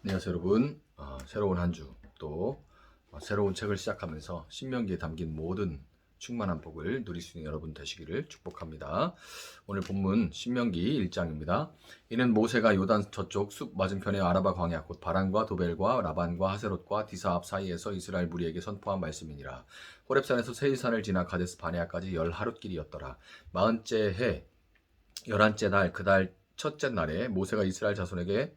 안녕하세요 여러분. 새로운 한 주 또 새로운 책을 시작하면서 신명기에 담긴 모든 충만한 복을 누릴 수 있는 여러분 되시기를 축복합니다. 오늘 본문 신명기 1장입니다. 이는 모세가 요단 저쪽 숲 맞은편의 아라바 광야 곧 바란과 도벨과 라반과 하세롯과 디사압 사이에서 이스라엘 무리에게 선포한 말씀이니라. 호렙산에서 세일산을 지나 가데스 바네아까지 10하룻길이었더라. 40째 해 11째 달 그 달 첫째 날에 모세가 이스라엘 자손에게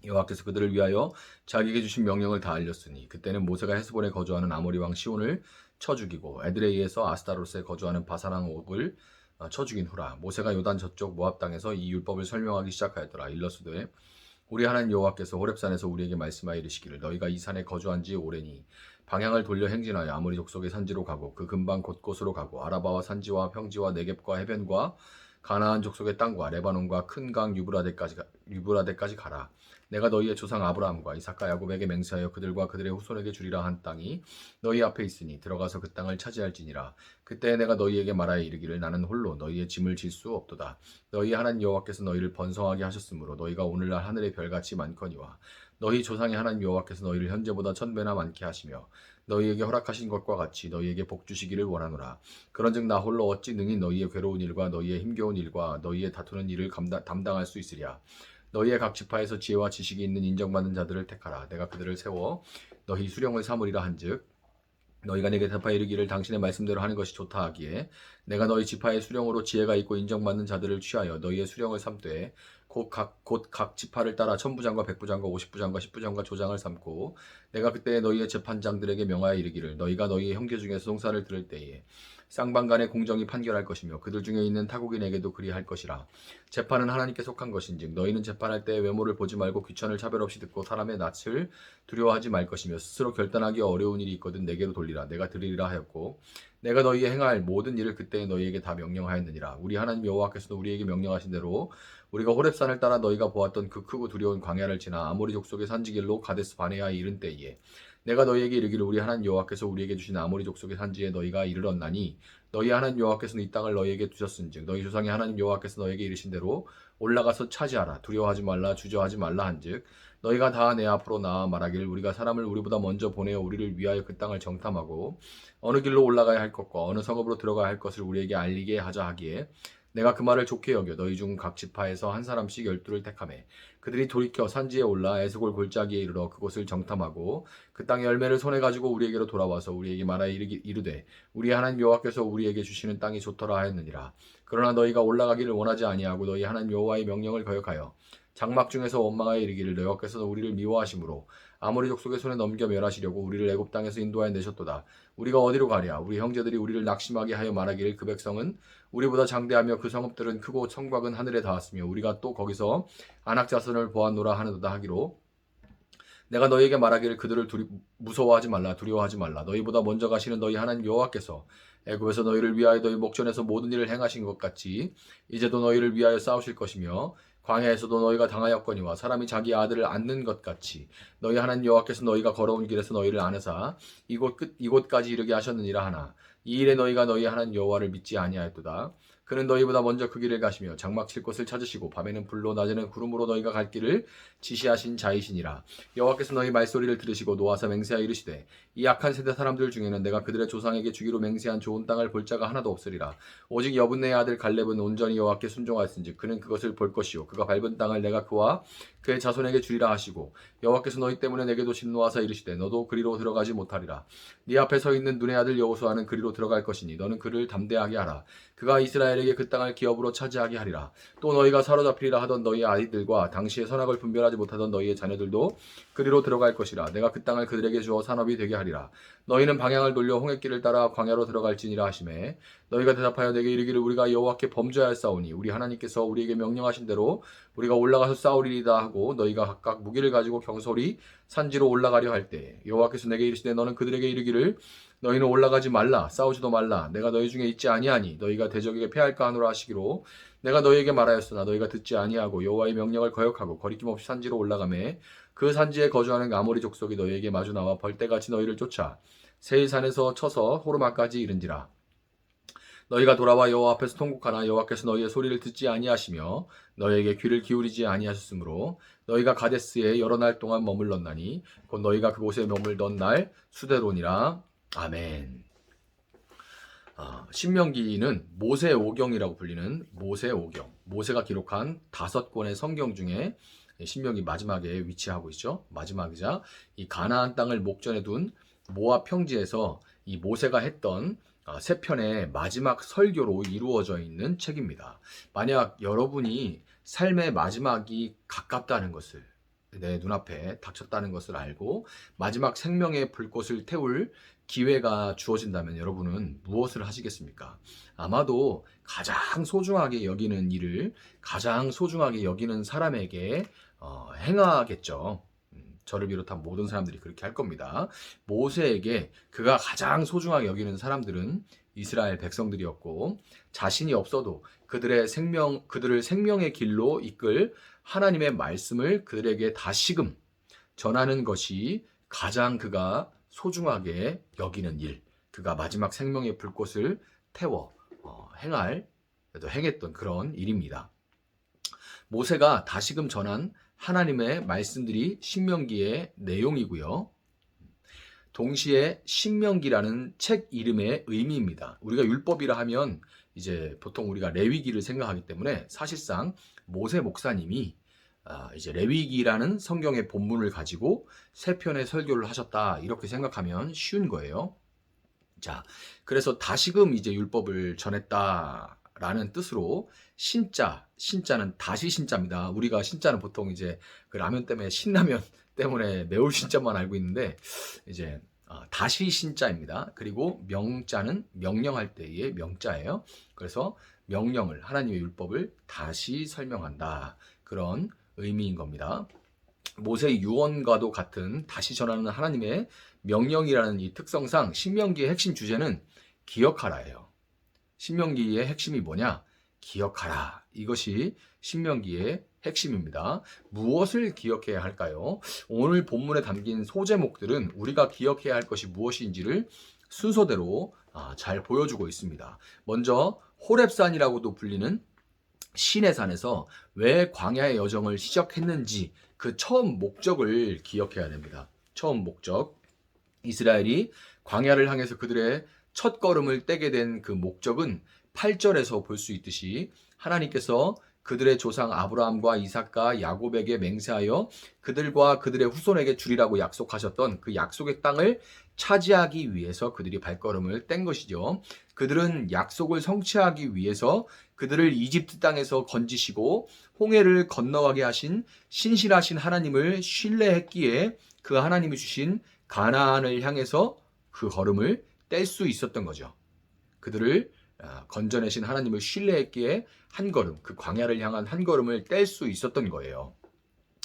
여호와께서 그들을 위하여 자기에게 주신 명령을 다 알렸으니 그때는 모세가 헤스본에 거주하는 아모리 왕 시온을 쳐 죽이고 에드레이에서 아스타로스에 거주하는 바사랑 옥을 쳐 죽인 후라. 모세가 요단 저쪽 모압 땅에서 이 율법을 설명하기 시작하였더라. 일러스되 우리 하나님 여호와께서 호렙산에서 우리에게 말씀하여 이르시기를 너희가 이 산에 거주한 지 오래니 방향을 돌려 행진하여 아모리 족속의 산지로 가고 그 근방 곳곳으로 가고 아라바와 산지와 평지와 네겝과 해변과 가나안 족속의 땅과 레바논과 큰 강 유브라데까지 가라. 내가 너희의 조상 아브라함과 이삭과 야곱에게 맹세하여 그들과 그들의 후손에게 주리라 한 땅이 너희 앞에 있으니 들어가서 그 땅을 차지할지니라. 그때 내가 너희에게 말하여 이르기를 나는 홀로 너희의 짐을 질 수 없도다. 너희 하나님 여호와께서 너희를 번성하게 하셨으므로 너희가 오늘날 하늘의 별같이 많거니와 너희 조상의 하나님 여호와께서 너희를 현재보다 1000배나 많게 하시며 너희에게 허락하신 것과 같이 너희에게 복 주시기를 원하노라. 그런즉 나 홀로 어찌 능히 너희의 괴로운 일과 너희의 힘겨운 일과 너희의 다투는 일을 담당할 수 있으랴. 너희의 각 지파에서 지혜와 지식이 있는 인정받는 자들을 택하라. 내가 그들을 세워 너희 수령을 삼으리라 한즉 너희가 내게 대답하여 이르기를 당신의 말씀대로 하는 것이 좋다 하기에 내가 너희 지파의 수령으로 지혜가 있고 인정받는 자들을 취하여 너희의 수령을 삼되 곧 각 지파를 따라 천부장과 백부장과 50부장과 10부장과 조장을 삼고 내가 그때 너희의 재판장들에게 명하여 이르기를 너희가 너희의 형제 중에서 송사를 들을 때에 쌍방간의 공정이 판결할 것이며 그들 중에 있는 타국인에게도 그리할 것이라. 재판은 하나님께 속한 것인즉 너희는 재판할 때에 외모를 보지 말고 귀천을 차별 없이 듣고 사람의 낯을 두려워하지 말 것이며 스스로 결단하기 어려운 일이 있거든 내게로 돌리라. 내가 들으리라 하였고 내가 너희에 행할 모든 일을 그때 너희에게 다 명령하였느니라. 우리 하나님 여호와께서도 우리에게 명령하신 대로 우리가 호렙산을 따라 너희가 보았던 그 크고 두려운 광야를 지나 아모리 족속의 산지길로 가데스 바네아에 이른 때에 내가 너희에게 이르기를 우리 하나님 여호와께서 우리에게 주신 아모리 족속의 산지에 너희가 이르렀나니 너희 하나님 여호와께서는 이 땅을 너희에게 주셨은즉 너희 조상의 하나님 여호와께서 너희에게 이르신 대로 올라가서 차지하라. 두려워하지 말라 주저하지 말라 한즉 너희가 다 내 앞으로 나와 말하기를 우리가 사람을 우리보다 먼저 보내어 우리를 위하여 그 땅을 정탐하고 어느 길로 올라가야 할 것과 어느 성읍으로 들어가야 할 것을 우리에게 알리게 하자 하기에 내가 그 말을 좋게 여겨 너희 중 각 지파에서 한 사람씩 12를 택하매 그들이 돌이켜 산지에 올라 에스골 골짜기에 이르러 그곳을 정탐하고 그 땅의 열매를 손에 가지고 우리에게로 돌아와서 우리에게 말하여 이르되 우리 하나님 여호와께서 우리에게 주시는 땅이 좋더라 하였느니라. 그러나 너희가 올라가기를 원하지 아니하고 너희 하나님 여호와의 명령을 거역하여 장막 중에서 원망하여 이르기를 여호와께서 우리를 미워하심으로 아모리 족속의 손에 넘겨 멸하시려고 우리를 애굽 땅에서 인도하여 내셨도다. 우리가 어디로 가랴? 우리 형제들이 우리를 낙심하게 하여 말하기를 그 백성은 우리보다 장대하며 그 성읍들은 크고 성곽은 하늘에 닿았으며 우리가 또 거기서 안악 자손을 보았노라 하는도다 하기로 내가 너희에게 말하기를 그들을 무서워하지 말라 두려워하지 말라. 너희보다 먼저 가시는 너희 하나님 여호와께서 애굽에서 너희를 위하여 너희 목전에서 모든 일을 행하신 것 같이 이제도 너희를 위하여 싸우실 것이며 광야에서도 너희가 당하였거니와 사람이 자기 아들을 안는 것 같이 너희 하나님 여호와께서 너희가 걸어온 길에서 너희를 안으사 이곳까지 이르게 하셨느니라 하나 이 일에 너희가 너희 하나님 여호와를 믿지 아니하였도다. 그는 너희보다 먼저 그 길을 가시며 장막 칠 곳을 찾으시고 밤에는 불로 낮에는 구름으로 너희가 갈 길을 지시하신 자이시니라. 여호와께서 너희 말소리를 들으시고 노하사 맹세하여 이르시되 이 악한 세대 사람들 중에는 내가 그들의 조상에게 주기로 맹세한 좋은 땅을 볼 자가 하나도 없으리라. 오직 여분네의 아들 갈렙은 온전히 여호와께 순종하였은즉 그는 그것을 볼 것이요 그가 밟은 땅을 내가 그와 그의 자손에게 주리라 하시고 여호와께서 너희 때문에 내게도 진노하사 이르시되 너도 그리로 들어가지 못하리라. 네 앞에 서 있는 눈의 아들 여호수아는 그리로 들어갈 것이니 너는 그를 담대하게 하라. 그가 이스라엘에게 그 땅을 기업으로 차지하게 하리라. 또 너희가 사로잡히리라 하던 너희 아이들과 당시의 선악을 분별하지 못하던 너희의 자녀들도 그리로 들어갈 것이라. 내가 그 땅을 그들에게 주어 산업이 되게 하리라. 너희는 방향을 돌려 홍해길을 따라 광야로 들어갈지니라 하시매 너희가 대답하여 내게 이르기를 우리가 여호와께 범죄하였사오니 우리 하나님께서 우리에게 명령하신 대로 우리가 올라가서 싸우리이다 하고 너희가 각각 무기를 가지고 경솔히 산지로 올라가려 할 때 여호와께서 내게 이르시되 너는 그들에게 이르기를 너희는 올라가지 말라 싸우지도 말라 내가 너희 중에 있지 아니하니 너희가 대적에게 패할까 하노라 하시기로 내가 너희에게 말하였으나 너희가 듣지 아니하고 여호와의 명령을 거역하고 거리낌 없이 산지로 올라가매 그 산지에 거주하는 아모리 족속이 너희에게 마주 나와 벌떼같이 너희를 쫓아 세일산에서 쳐서 호르마까지 이른지라. 너희가 돌아와 여호와 앞에서 통곡하나 여호와께서 너희의 소리를 듣지 아니하시며 너희에게 귀를 기울이지 아니하셨으므로 너희가 가데스에 여러 날 동안 머물렀나니 곧 너희가 그곳에 머물던 날 수대로니라. 아멘. 신명기는 모세오경이라고 불리는 모세오경, 모세가 기록한 5권의 성경 중에 신명기 마지막에 위치하고 있죠. 마지막이자 이 가나안 땅을 목전에 둔 모압 평지에서 이 모세가 했던 세 편의 마지막 설교로 이루어져 있는 책입니다. 만약 여러분이 삶의 마지막이 가깝다는 것을, 내 눈앞에 닥쳤다는 것을 알고 마지막 생명의 불꽃을 태울 기회가 주어진다면 여러분은 무엇을 하시겠습니까? 아마도 가장 소중하게 여기는 일을 가장 소중하게 여기는 사람에게 행하겠죠. 저를 비롯한 모든 사람들이 그렇게 할 겁니다. 모세에게 그가 가장 소중하게 여기는 사람들은 이스라엘 백성들이었고, 자신이 없어도 그들을 생명의 길로 이끌 하나님의 말씀을 그들에게 다시금 전하는 것이 가장 그가 소중하게 여기는 일, 그가 마지막 생명의 불꽃을 태워 행했던 그런 일입니다. 모세가 다시금 전한 하나님의 말씀들이 신명기의 내용이고요. 동시에 신명기라는 책 이름의 의미입니다. 우리가 율법이라 하면 이제 보통 우리가 레위기를 생각하기 때문에 사실상 모세 목사님이 이제 레위기라는 성경의 본문을 가지고 세 편의 설교를 하셨다, 이렇게 생각하면 쉬운 거예요. 자, 그래서 다시금 이제 율법을 전했다라는 뜻으로 신자는 다시 신자입니다. 우리가 신자는 보통 이제 그 라면 때문에 신라면 때문에 매울 신자만 알고 있는데 이제 다시 신자입니다. 그리고 명자는 명령할 때의 명자예요. 그래서 명령을, 하나님의 율법을 다시 설명한다, 그런 의미인 겁니다. 모세 유언과도 같은 다시 전하는 하나님의 명령이라는 이 특성상 신명기의 핵심 주제는 기억하라예요. 신명기의 핵심이 뭐냐? 기억하라. 이것이 신명기의 핵심입니다. 무엇을 기억해야 할까요? 오늘 본문에 담긴 소제목들은 우리가 기억해야 할 것이 무엇인지를 순서대로 잘 보여주고 있습니다. 먼저 호렙산이라고도 불리는 신의 산에서 왜 광야의 여정을 시작했는지 그 처음 목적을 기억해야 됩니다. 처음 목적, 이스라엘이 광야를 향해서 그들의 첫 걸음을 떼게 된 그 목적은 8절에서 볼 수 있듯이 하나님께서 그들의 조상 아브라함과 이삭과 야곱에게 맹세하여 그들과 그들의 후손에게 주리라고 약속하셨던 그 약속의 땅을 차지하기 위해서 그들이 발걸음을 뗀 것이죠. 그들은 약속을 성취하기 위해서 그들을 이집트 땅에서 건지시고 홍해를 건너가게 하신 신실하신 하나님을 신뢰했기에 그 하나님이 주신 가나안을 향해서 그 걸음을 뗄 수 있었던 거죠. 그들을 건져내신 하나님을 신뢰했기에 한 걸음, 그 광야를 향한 한 걸음을 뗄 수 있었던 거예요.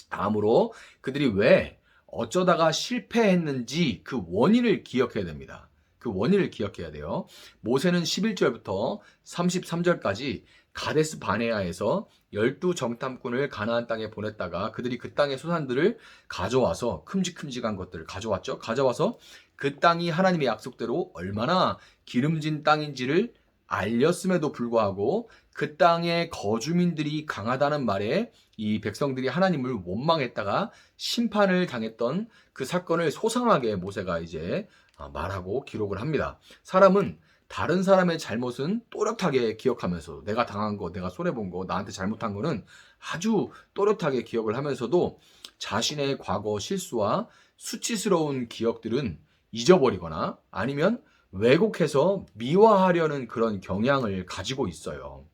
다음으로 그들이 왜 어쩌다가 실패했는지 그 원인을 기억해야 됩니다. 그 원인을 기억해야 돼요. 모세는 11절부터 33절까지 가데스 바네아에서 12정탐꾼을 가나안 땅에 보냈다가 그들이 그 땅의 소산들을 가져와서 큼직큼직한 것들을 가져왔죠. 가져와서 그 땅이 하나님의 약속대로 얼마나 기름진 땅인지를 알렸음에도 불구하고 그 땅의 거주민들이 강하다는 말에 이 백성들이 하나님을 원망했다가 심판을 당했던 그 사건을 소상하게 모세가 이제 말하고 기록을 합니다. 사람은 다른 사람의 잘못은 또렷하게 기억하면서 내가 당한 거, 내가 손해본 거, 나한테 잘못한 거는 아주 또렷하게 기억을 하면서도 자신의 과거 실수와 수치스러운 기억들은 잊어버리거나 아니면 왜곡해서 미화하려는 그런 경향을 가지고 있어요.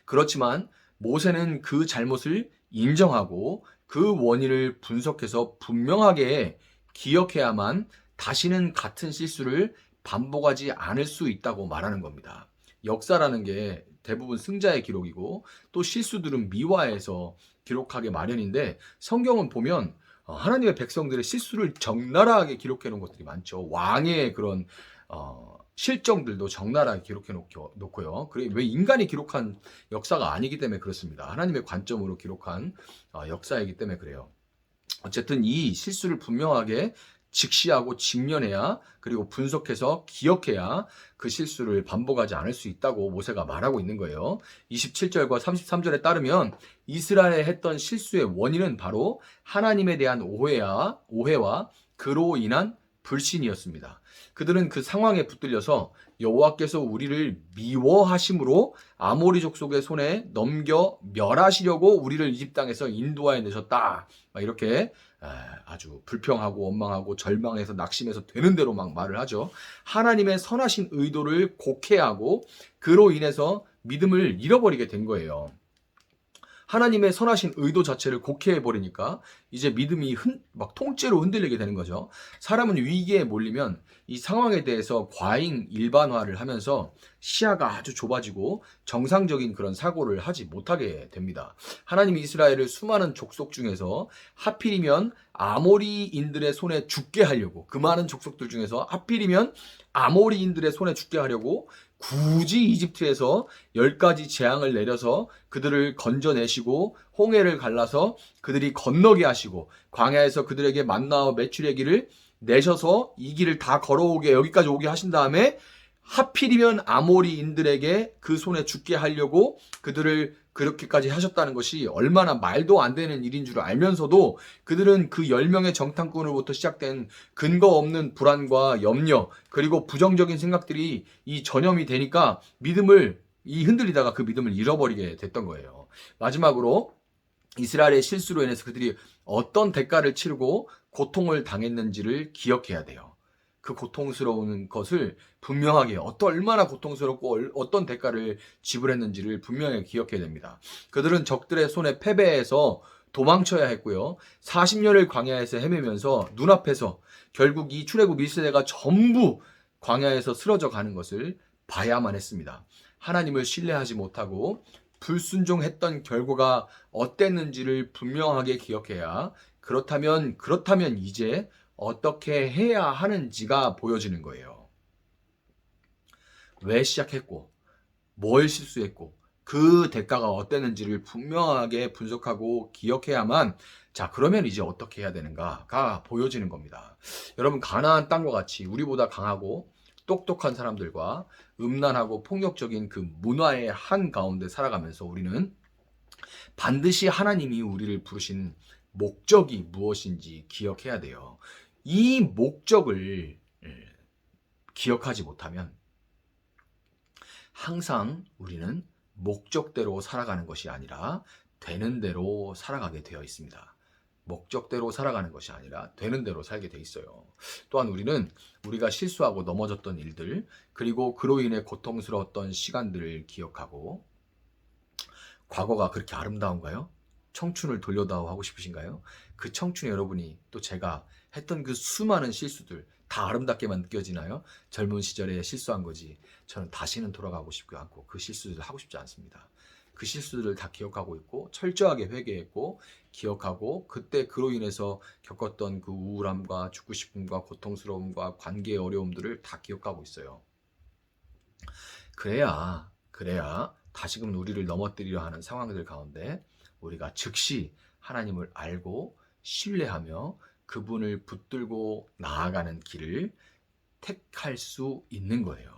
그렇지만 모세는 그 잘못을 인정하고 그 원인을 분석해서 분명하게 기억해야만 다시는 같은 실수를 반복하지 않을 수 있다고 말하는 겁니다. 역사라는 게 대부분 승자의 기록이고 또 실수들은 미화해서 기록하게 마련인데 성경은 보면 하나님의 백성들의 실수를 적나라하게 기록해 놓은 것들이 많죠. 왕의 그런 실정들도 적나라하게 기록해 놓고요. 그래 왜 인간이 기록한 역사가 아니기 때문에 그렇습니다. 하나님의 관점으로 기록한 역사이기 때문에 그래요. 어쨌든 이 실수를 분명하게 직시하고 직면해야, 그리고 분석해서 기억해야 그 실수를 반복하지 않을 수 있다고 모세가 말하고 있는 거예요. 27절과 33절에 따르면 이스라엘이 했던 실수의 원인은 바로 하나님에 대한 오해와 그로 인한 불신이었습니다. 그들은 그 상황에 붙들려서 여호와께서 우리를 미워하심으로 아모리 족속의 손에 넘겨 멸하시려고 우리를 이집 땅에서 인도하여 내셨다. 이렇게 아주 불평하고 원망하고 절망해서 낙심해서 되는 대로 막 말을 하죠. 하나님의 선하신 의도를 곡해하고 그로 인해서 믿음을 잃어버리게 된 거예요. 하나님의 선하신 의도 자체를 곡해해버리니까 이제 믿음이 막 통째로 흔들리게 되는 거죠. 사람은 위기에 몰리면 이 상황에 대해서 과잉 일반화를 하면서 시야가 아주 좁아지고 정상적인 그런 사고를 하지 못하게 됩니다. 하나님이 이스라엘을 수많은 족속 중에서 하필이면 아모리인들의 손에 죽게 하려고, 그 많은 족속들 중에서 하필이면 아모리인들의 손에 죽게 하려고 굳이 이집트에서 10가지 재앙을 내려서 그들을 건져내시고 홍해를 갈라서 그들이 건너게 하시고 광야에서 그들에게 만나와 메추리의 길을 내셔서 이 길을 다 걸어오게 여기까지 오게 하신 다음에 하필이면 아모리인들에게 그 손에 죽게 하려고 그들을 그렇게까지 하셨다는 것이 얼마나 말도 안 되는 일인 줄 알면서도 그들은 그 10명의 정탐꾼으로부터 시작된 근거 없는 불안과 염려 그리고 부정적인 생각들이 이 전염이 되니까 흔들리다가 그 믿음을 잃어버리게 됐던 거예요. 마지막으로 이스라엘의 실수로 인해서 그들이 어떤 대가를 치르고 고통을 당했는지를 기억해야 돼요. 그 고통스러운 것을 분명하게 얼마나 고통스럽고 어떤 대가를 지불했는지를 분명히 기억해야 됩니다. 그들은 적들의 손에 패배해서 도망쳐야 했고요. 40년을 광야에서 헤매면서 눈앞에서 결국 이 출애굽 1세대가 전부 광야에서 쓰러져 가는 것을 봐야만 했습니다. 하나님을 신뢰하지 못하고 불순종했던 결과가 어땠는지를 분명하게 기억해야 그렇다면 이제 어떻게 해야 하는지가 보여지는 거예요. 왜 시작했고 뭘 실수했고 그 대가가 어땠는지를 분명하게 분석하고 기억해야만 그러면 이제 어떻게 해야 되는가가 보여지는 겁니다. 여러분, 가나안 땅과 같이 우리보다 강하고 똑똑한 사람들과 음란하고 폭력적인 그 문화의 한가운데 살아가면서 우리는 반드시 하나님이 우리를 부르신 목적이 무엇인지 기억해야 돼요. 이 목적을 기억하지 못하면 항상 우리는 목적대로 살아가는 것이 아니라 되는 대로 살아가게 되어 있습니다. 목적대로 살아가는 것이 아니라 되는 대로 살게 돼 있어요. 또한 우리가 실수하고 넘어졌던 일들, 그리고 그로 인해 고통스러웠던 시간들을 기억하고, 과거가 그렇게 아름다운가요? 청춘을 돌려다오 하고 싶으신가요? 그 청춘의 여러분이 또 제가 했던 그 수많은 실수들 다 아름답게만 느껴지나요? 젊은 시절에 실수한 거지 저는 다시는 돌아가고 싶지 않고 그 실수들을 하고 싶지 않습니다. 그 실수들을 다 기억하고 있고 철저하게 회개했고 기억하고 그때 그로 인해서 겪었던 그 우울함과 죽고 싶음과 고통스러움과 관계의 어려움들을 다 기억하고 있어요. 그래야 다시금 우리를 넘어뜨리려 하는 상황들 가운데 우리가 즉시 하나님을 알고 신뢰하며 그분을 붙들고 나아가는 길을 택할 수 있는 거예요.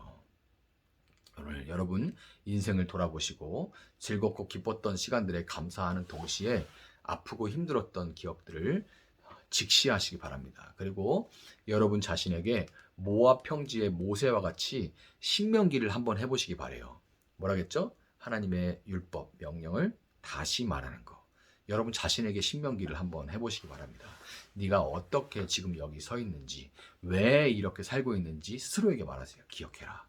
오늘 여러분 인생을 돌아보시고 즐겁고 기뻤던 시간들에 감사하는 동시에 아프고 힘들었던 기억들을 직시하시기 바랍니다. 그리고 여러분 자신에게 모압 평지의 모세와 같이 신명기를 한번 해보시기 바래요. 뭐라겠죠? 하나님의 율법, 명령을 다시 말하는 거. 여러분 자신에게 신명기를 한번 해보시기 바랍니다. 네가 어떻게 지금 여기 서 있는지, 왜 이렇게 살고 있는지 스스로에게 말하세요. 기억해라.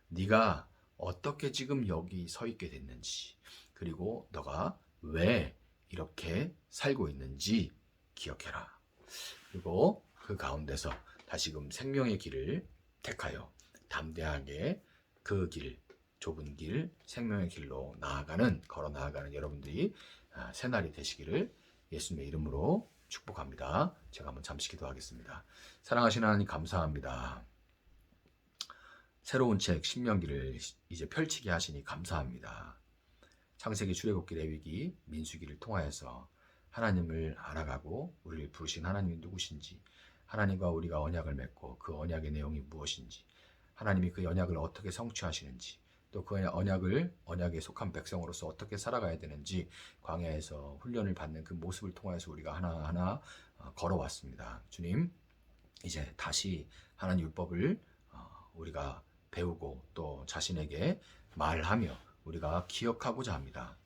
네가 어떻게 지금 여기 서 있게 됐는지, 그리고 너가 왜 이렇게 살고 있는지 기억해라. 그리고 그 가운데서 다시금 생명의 길을 택하여 담대하게 그 길, 좁은 길, 생명의 길로 걸어 나아가는 여러분들이 새날이 되시기를 예수님의 이름으로 축복합니다. 제가 한번 잠시 기도하겠습니다. 사랑하시는 하나님 감사합니다. 새로운 책 신명기를 이제 펼치게 하시니 감사합니다. 창세기, 출애굽기, 레위기, 민수기를 통하여서 하나님을 알아가고 우리를 부르신 하나님이 누구신지, 하나님과 우리가 언약을 맺고 그 언약의 내용이 무엇인지, 하나님이 그 언약을 어떻게 성취하시는지, 또 그 언약에 속한 백성으로서 어떻게 살아가야 되는지 광야에서 훈련을 받는 그 모습을 통해서 우리가 하나하나 걸어왔습니다. 주님, 이제 다시 하나님 율법을 우리가 배우고 또 자신에게 말하며 우리가 기억하고자 합니다.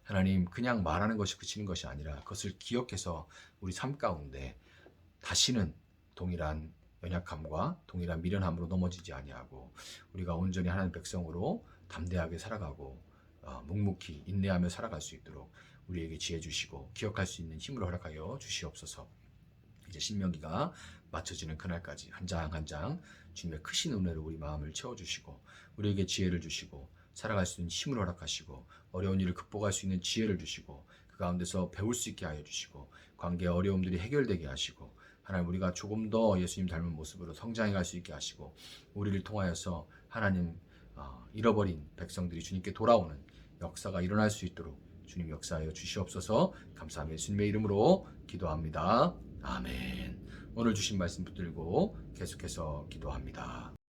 하나님, 그냥 말하는 것이 그치는 것이 아니라 그것을 기억해서 우리 삶 가운데 다시는 동일한 연약함과 동일한 미련함으로 넘어지지 아니하고 우리가 온전히 하나님 백성으로 담대하게 살아가고 묵묵히 인내하며 살아갈 수 있도록 우리에게 지혜 주시고 기억할 수 있는 힘을 허락하여 주시옵소서. 이제 신명기가 맞춰지는 그날까지 한 장 한 장 주님의 크신 은혜로 우리 마음을 채워주시고 우리에게 지혜를 주시고 살아갈 수 있는 힘을 허락하시고 어려운 일을 극복할 수 있는 지혜를 주시고 그 가운데서 배울 수 있게 하여 주시고 관계의 어려움들이 해결되게 하시고 하나님, 우리가 조금 더 예수님 닮은 모습으로 성장해 갈 수 있게 하시고 우리를 통하여서 하나님 잃어버린 백성들이 주님께 돌아오는 역사가 일어날 수 있도록 주님 역사하여 주시옵소서. 감사하며 예수님의 이름으로 기도합니다. 아멘. 오늘 주신 말씀 붙들고 계속해서 기도합니다.